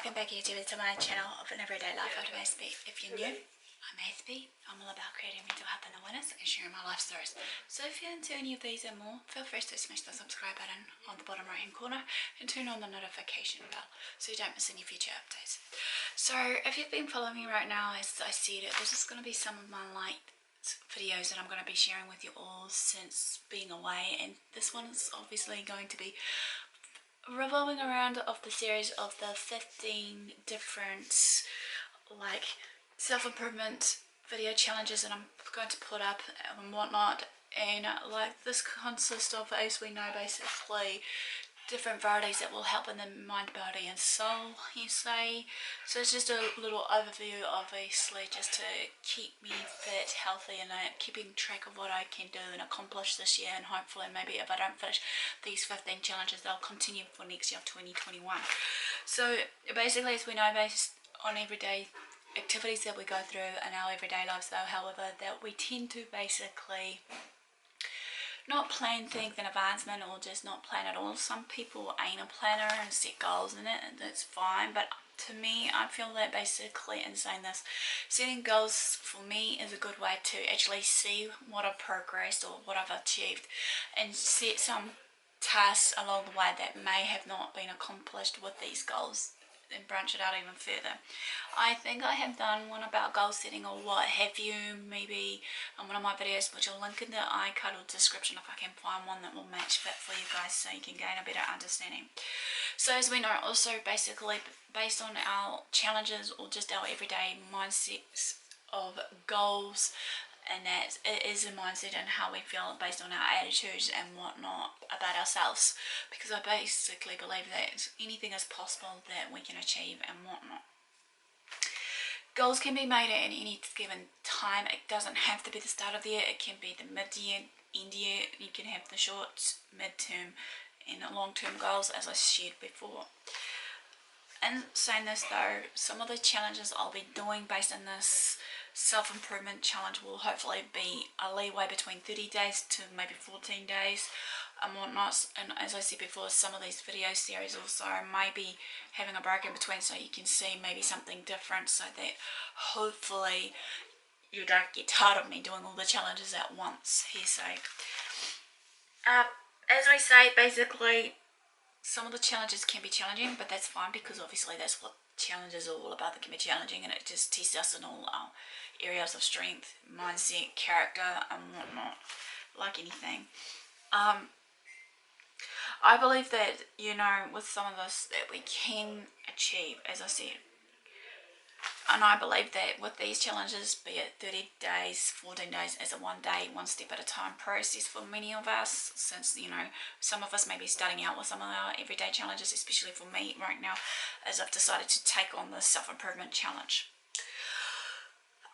welcome back YouTube to my channel of an everyday life out of Aspie. If you're new, I'm Aspie. I'm all about creating mental health and awareness and sharing my life stories. So if you're into any of these and more, feel free to smash the subscribe button on the bottom right hand corner and turn on the notification bell so you don't miss any future updates. So if you've been following me right now, as I said, this is going to be some of my light videos that I'm going to be sharing with you all since being away, and this one is obviously going to be revolving around of the series of the 15 different like self-improvement video challenges that I'm going to put up and whatnot. And like this consists of, as we know, basically different varieties that will help in the mind, body and soul, you say. So it's just a little overview, obviously, just to keep me fit, healthy, and keeping track of what I can do and accomplish this year. And hopefully maybe if I don't finish these 15 challenges, they'll continue for next year of 2021. So basically, as we know, based on everyday activities that we go through in our everyday lives, though, however, that we tend to basically not plan things in advancement or just not plan at all. Some people ain't a planner and set goals in it, and that's fine, but to me, I feel that basically in saying this, setting goals for me is a good way to actually see what I've progressed or what I've achieved, and set some tasks along the way that may have not been accomplished with these goals and branch it out even further. I think I have done one about goal setting or what have you, maybe on one of my videos, which I'll link in the iCard or description if I can find one that will match fit for you guys so you can gain a better understanding. So as we know, also basically based on our challenges or just our everyday mindsets of goals, and that it is a mindset and how we feel based on our attitudes and whatnot about ourselves, because I basically believe that anything is possible that we can achieve and whatnot. Goals can be made at any given time. It doesn't have to be the start of the year, it can be the mid-year, end year. You can have the short, mid-term and long-term goals, as I shared before. In saying this though, some of the challenges I'll be doing based on this self-improvement challenge will hopefully be a leeway between 30 days to maybe 14 days and whatnot. And as I said before, some of these video series also may be having a break in between so you can see maybe something different, so that hopefully you don't get tired of me doing all the challenges at once here. So as I say, basically some of the challenges can be challenging, but that's fine, because obviously that's what challenges are all about. They can be challenging and it just tests us in all our areas of strength, mindset, character and whatnot, like anything. I believe that, you know, with some of this that we can achieve, as I said. And I believe that with these challenges, be it 30 days, 14 days, as a one day, one step at a time process for many of us, since, you know, some of us may be starting out with some of our everyday challenges, especially for me right now, as I've decided to take on the self-improvement challenge.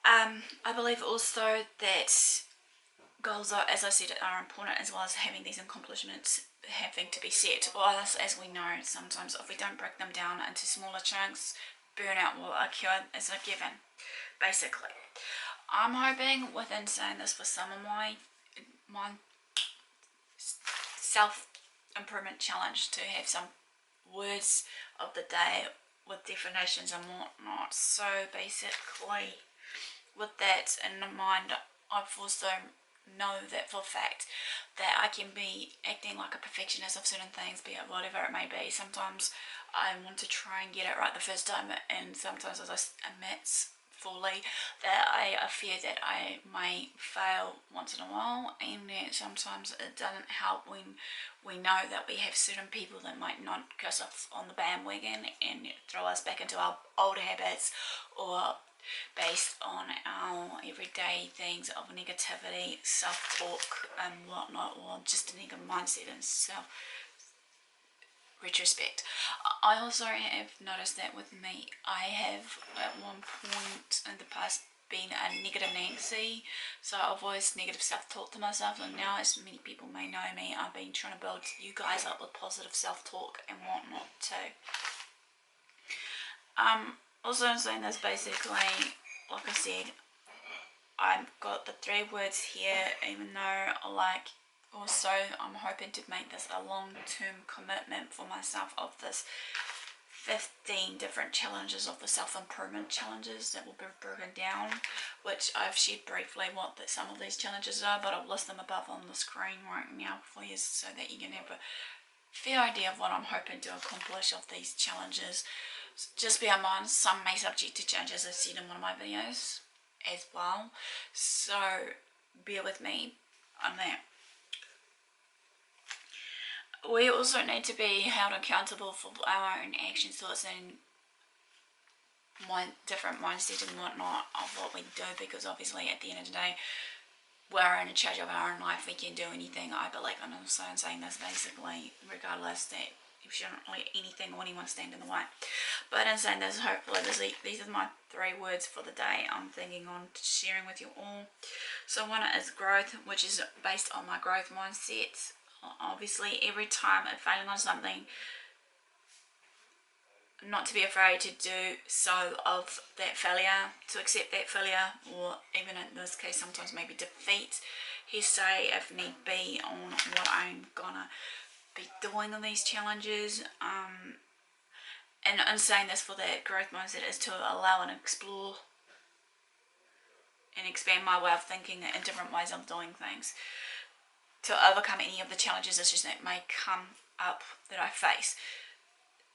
I believe also that goals are, as I said, are important, as well as having these accomplishments having to be set. Or as we know, sometimes if we don't break them down into smaller chunks, burnout will occur as a given, basically. I'm hoping within saying this for some of my self-improvement challenge to have some words of the day with definitions and whatnot. So basically with that in mind, I've also know that for a fact that I can be acting like a perfectionist of certain things, be it whatever it may be. Sometimes I want to try and get it right the first time, and sometimes, as I admit fully, that I fear that I may fail once in a while, and that sometimes it doesn't help when we know that we have certain people that might knock us off on the bandwagon and throw us back into our old habits, or based on our everyday things of negativity, self-talk and whatnot, or just a negative mindset and self-retrospect. I also have noticed that with me, I have at one point in the past been a negative Nancy, so I've always negative self-talk to myself, and now, as many people may know me, I've been trying to build you guys up with positive self-talk and whatnot too. Also in saying this, basically, like I said, I've got the 3 words here, even though I'm hoping to make this a long-term commitment for myself of this 15 different challenges of the self-improvement challenges that will be broken down, which I've shared briefly what some of these challenges are, but I'll list them above on the screen right now for you so that you can have a fair idea of what I'm hoping to accomplish of these challenges. Just bear in mind, some may subject to change, as I've said in one of my videos as well, so bear with me on that. We also need to be held accountable for our own actions, thoughts, and different mindset and whatnot of what we do, because obviously at the end of the day we're in charge of our own life. We can do anything, I believe, and also I'm saying this basically regardless, that you shouldn't let anything or anyone stand in the way. But in saying this, hopefully these are my 3 words for the day I'm thinking on sharing with you all. So one is growth, which is based on my growth mindset. Obviously every time I'm failing on something, not to be afraid to do so of that failure, to accept that failure, or even in this case sometimes maybe defeat, say if need be, on what I'm gonna be doing on these challenges. And in saying this, for that growth mindset is to allow and explore and expand my way of thinking and different ways of doing things to overcome any of the challenges, issues that may come up that I face.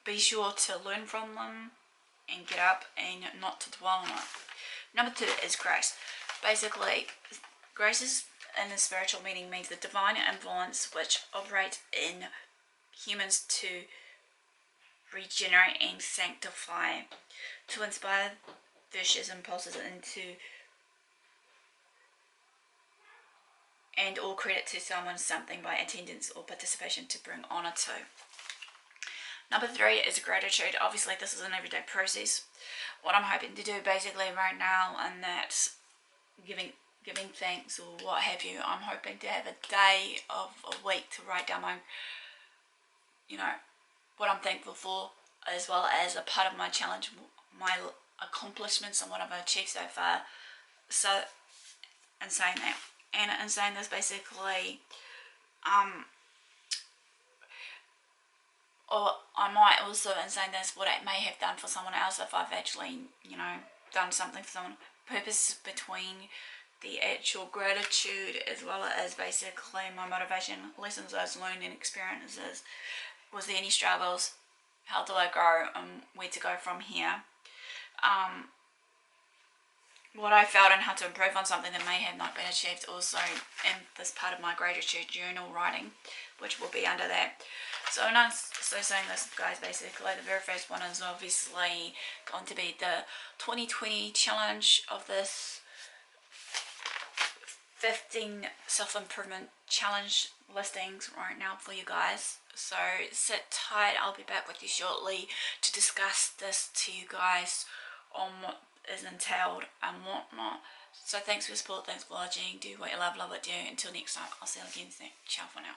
Be sure to learn from them and get up and not to dwell on it. Number 2 is grace. Basically, grace is, in the spiritual meaning, means the divine influence which operates in humans to regenerate and sanctify, to inspire vicious impulses and all credit to someone, something by attendance or participation to bring honour to. Number 3 is gratitude. Obviously this is an everyday process. What I'm hoping to do basically right now, and that's giving thanks or what have you, I'm hoping to have a day of a week to write down my, what I'm thankful for, as well as a part of my challenge, my accomplishments and what I've achieved so far. So in saying that, and in saying this, basically or I might also, in saying this, what I may have done for someone else, if I've actually done something for someone, purpose between the actual gratitude as well as basically my motivation, lessons I've learned and experiences. Was there any struggles? How do I grow and where to go from here? What I felt and how to improve on something that may have not been achieved, also in this part of my gratitude journal writing, which will be under that. So saying this, guys, basically the very first one is obviously going to be the 2020 challenge of this 15 self-improvement challenge listings right now for you guys. So sit tight, I'll be back with you shortly to discuss this to you guys on what is entailed and whatnot. So thanks for your support, thanks for watching, do what you love what you do. Until next time, I'll see you again soon. Ciao for now.